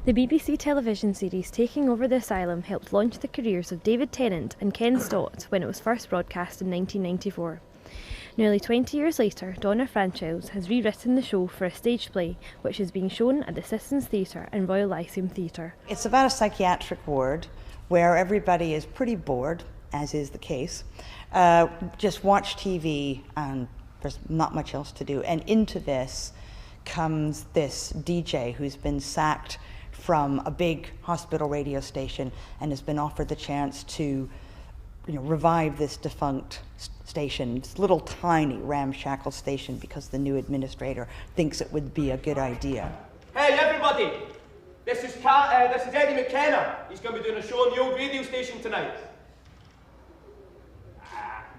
The BBC television series Taking Over the Asylum helped launch the careers of David Tennant and Ken Stott when it was first broadcast in 1994. Nearly 20 years later, Donna Franceschild has rewritten the show for a stage play, which is being shown at the Citizens Theatre and Royal Lyceum Theatre. It's about a psychiatric ward where everybody is pretty bored, as is the case. Just watch TV and there's not much else to do. And into this comes this DJ who's been sacked from a big hospital radio station and has been offered the chance to revive this defunct station, this little tiny ramshackle station, because the new administrator thinks it would be a good idea. Hey everybody, this is Eddie McKenna. He's going to be doing a show on the old radio station tonight.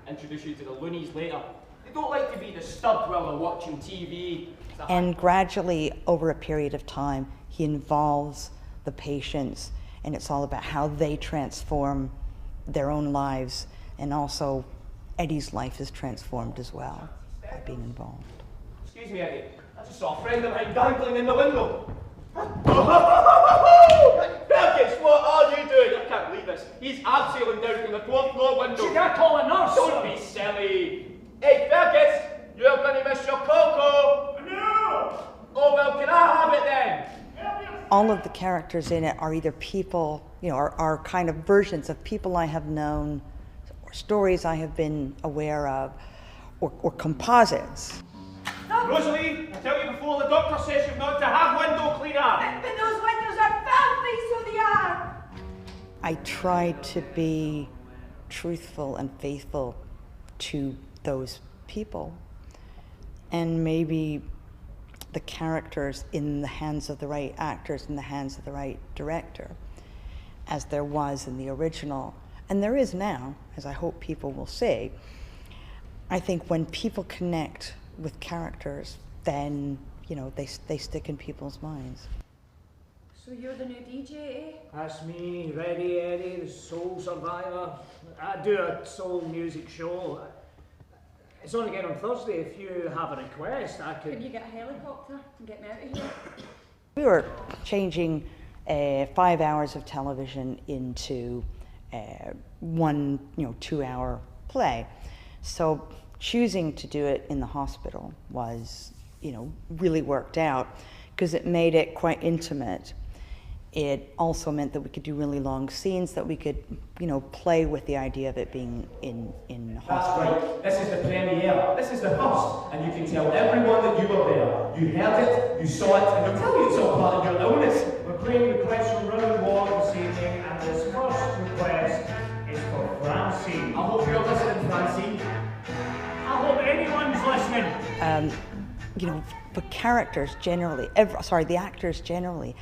Introduce you to the loonies later. They don't like to be disturbed while they're watching TV. And gradually, over a period of time, he involves the patients, and it's all about how they transform their own lives, and also Eddie's life is transformed as well by being involved. Excuse me, Eddie. I just saw a friend of mine dangling in the window. Fergus, what are you doing? I can't believe this. He's abseiling down from the 12th floor window. You can't call a nurse. Don't be silly. Hey, Fergus, you're going to miss your cocoa. No! Oh, well, can I have it then? All of the characters in it are either people, are kind of versions of people I have known, or stories I have been aware of, or composites. Rosalie, I tell you before, the doctor says you've got to have window cleaner. But those windows are filthy, so they are. I tried to be truthful and faithful to those people, and maybe the characters in the hands of the right actors, in the hands of the right director, as there was in the original, and there is now, as I hope people will see. I think when people connect with characters, then they stick in people's minds. So you're the new DJ, eh? That's me, Ready Eddie, the soul survivor. I do a soul music show. It's on again on Thursday. If you have a request, I could... Can you get a helicopter and get me out of here? We were changing 5 hours of television into one 2-hour play. So choosing to do it in the hospital was, really worked out, because it made it quite intimate. It also meant that we could do really long scenes, that we could, play with the idea of it being in the hospital. That's right. This is the premiere. This is the first. And you can tell everyone that you were there. You heard it, you saw it, and they'll tell you it's all part of your illness. We're playing requests from Round Ward this evening, and this first request is for Francine. I hope you're listening, Francine. I hope anyone's listening. The characters generally, the actors generally,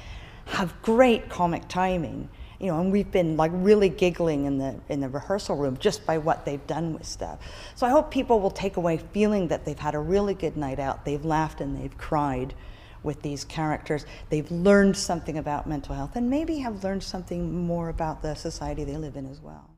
have great comic timing, and we've been really giggling in the rehearsal room just by what they've done with stuff. So I hope people will take away feeling that they've had a really good night out. They've laughed and they've cried with these characters. They've learned something about mental health, and maybe have learned something more about the society they live in as well.